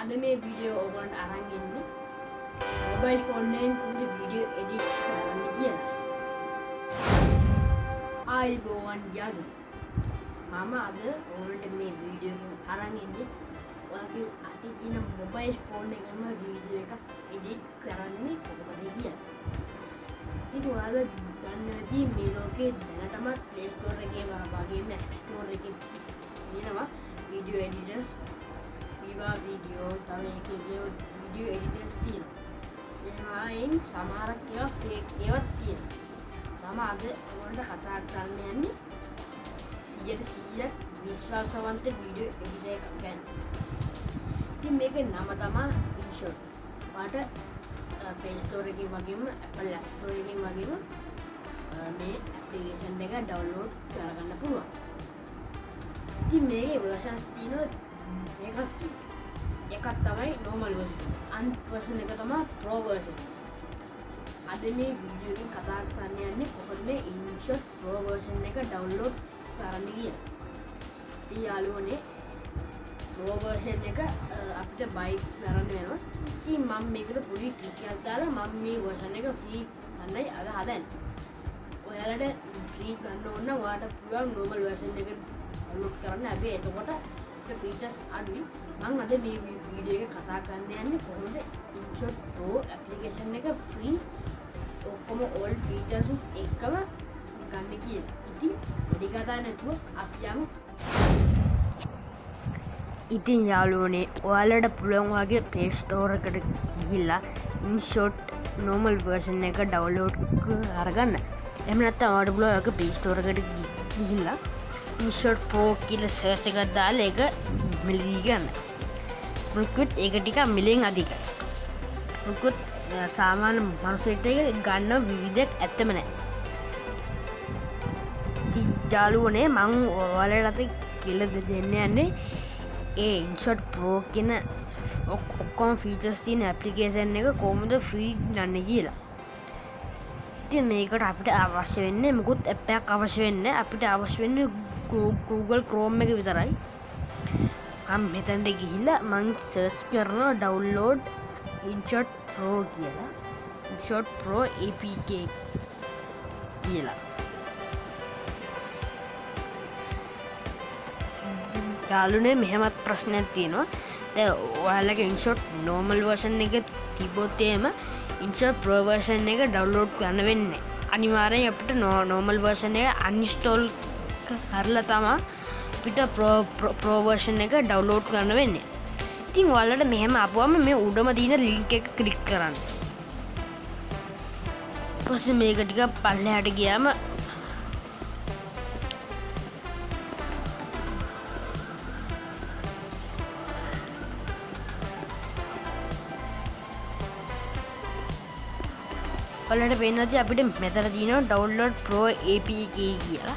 අද මේ වීඩියෝ ඔයගොල්ලන්ට අරන් ඉන්නේ මොබයිල් ෆෝන් එකෙන් කොහොමද වීඩියෝ එඩිට් කරන්නේ කියලා. ආයිබෝවන් යාළුවෝ. මම අද ඔයගොල්ලන්ට මේ වීඩියෝ එක අරන් ඉන්නේ ඔයාගේ අතේ තියෙන මොබයිල් ෆෝන් එකෙන්ම වීඩියෝ එකක් එඩිට් කරන්නේ කොහොමද කියලා. ඉතින් ඔයාලා දන්නවද මේ ලෝකේ දැනටමත් Play Store එකේ වගේම App Store එකේ තියෙනවා වීඩියෝ එඩිටර්ස් video තව එකේ video editors තියෙනවා. ඒවායින් සමහරක් ඒවා fake ඒවාත් තියෙනවා. මම අද ඔයගොල්ලන්ට කතා කරන්න යන්නේ 100% විශ්වාසවන්ත video editor එකක් ගැන. ඉතින් මේකේ නම තමයි inshot. ඔයාලට Play Store එකේ වගේම Apple App Store එකේ වගේම මේ application එක download කරගන්න පුළුවන්. ඉතින් මේකේ versions තියෙනවා එකක් තමයි normal version. අනිත් version එක තමයි pro version. අද මේ වීඩියෝ එකෙන් කතා කරන්න යන්නේ කොහොමද inshot pro version එක download කරන්න කියලා. ඉතින් යාළුවනේ pro version එක අපිට buy කරන්න වෙනවා. ඉතින් මම මේකට පොඩි trick එකක් දාලා මම මේ version එක free ගන්නයි අද හදන්නේ. ඔයාලට free ගන්න ඕන නම් ඔයාලට පුළුවන් normal version එක download කරන්න. හැබැයි එතකොට features අඩුයි. මම අද මේ වීඩියෝ එක කතා කරන්න යන්නේ කොහොමද inshot pro application එක free ඔක්කොම all features එකම ගන්න කියලා. ඉතින් වැඩි කතා නැතුව අපි යමු. ඉතින් යාළුවනේ ඔයාලට පුළුවන් වගේ Play Store එකට ගිහිල්ලා inshot normal version එක download කරගන්න. එහෙම නැත්නම් ඔයාලට පුළුවන් ඔයාගේ Play Store එකට ගිහිල්ලා inshot pro කියලා සර්ච් එකක් දාලා ඒක මිලදී ගන්න. මුකුත් ඒක ටික මිලෙන් අධිකයි. මුකුත් සාමාන්‍ය මනුස්සයෙක්ට ඒක ගන්න විවිධයක් ඇත්තම නැහැ. ඉතින් යාළුවනේ මම ඔයාලට කියලා දෙන්න යන්නේ ඒ inshot pro කියන ඔක්කොම features තියෙන application එක කොහොමද free ගන්න කියලා. ඉතින් මේකට අපිට අවශ්‍ය වෙන්නේ මුකුත් app එකක් අවශ්‍ය වෙන්නේ නැහැ. අපිට අවශ්‍ය වෙන්නේ Google Chrome එක විතරයි. මම මෙතනට ගිහිල්ලා මම සර්ච් කරනවා download inshot pro කියලා. inshot pro apk කියලා. යාළුවනේ මෙහෙමත් ප්‍රශ්නයක් තියෙනවා. දැන් ඔයාලගේ inshot normal version එක තිබ්බොත් එහෙම inshot pro version එක download කරන්න වෙන්නේ. අනිවාර්යෙන් අපිට normal version එක uninstall කරලා තමයි අපිට pro version එක download කරන්න වෙන්නේ. ඉතින් ඔයාලට මෙහෙම ආපුවම මේ උඩම තියෙන link එක click කරන්න. ඊපස්සේ මේක ටික පල්ලෙහාට ගියාම ඔයාලට පේනවා අපිට මෙතන තියෙනවා download pro apk කියලා.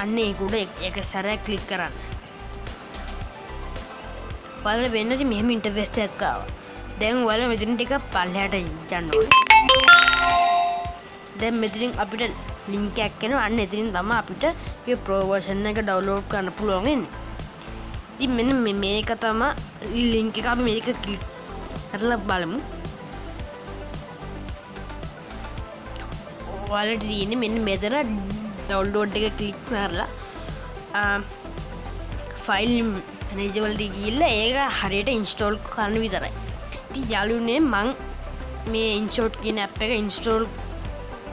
අන්න ඒක උඩ එක සැරයක් ක්ලික් කරන්න. ඔයාලට වෙන්නේ මෙහෙම ඉන්ටර්ෆේස් එකක් ආවා. දැන් ඔයාලා මෙතන ටික පල්ලෙහාට යන්න ඕනේ. දැන් මෙතනින් අපිට link එකක් එනවා. අන්න එතනින් තමයි අපිට මේ pro version එක download කරන්න පුළුවන් වෙන්නේ. ඉතින් මෙන්න මේක තමයි link එක. අපි මේක ක්ලික් කරලා බලමු. ඔයාලට තියෙන්නේ මෙන්න මෙතන download එක ක්ලික් කරලා file manager වලට ගිහිල්ලා ඒක හරියට install කරන්න විතරයි. ඉතින් යාළුවනේ මම මේ inshot කියන app එක install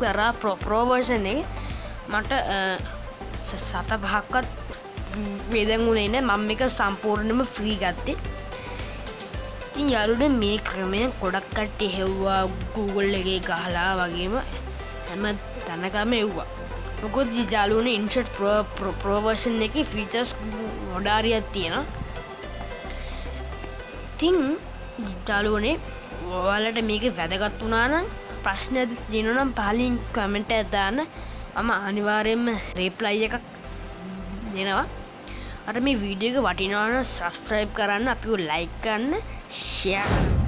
කරා pro version එකේ මට 7-5ක්වත් වේදන් උනේ නැහැ. මම මේක සම්පූර්ණයෙන්ම free ගත්තේ. ඉතින් යාළුවනේ මේ ක්‍රමය ගොඩක් කට්ටිය හෙව්වා Google එකේ ගහලා වගේම හැම තැනකම එව්වා. මොකද යාළුවනේ inshot pro version එකේ features ගොඩාරියක් තියෙනවා. ඉතින් යාළුවනේ ඔයාලට මේක වැදගත් වුණා නම් ප්‍රශ්න තියෙනවා නම් පහලින් comment එකක් දාන්න. මම අනිවාර්යයෙන්ම reply එකක් දෙනවා. අර මේ වීඩියෝ එක වටිනවා නම් subscribe කරන්න, අපිව like කරන්න, share කරන්න.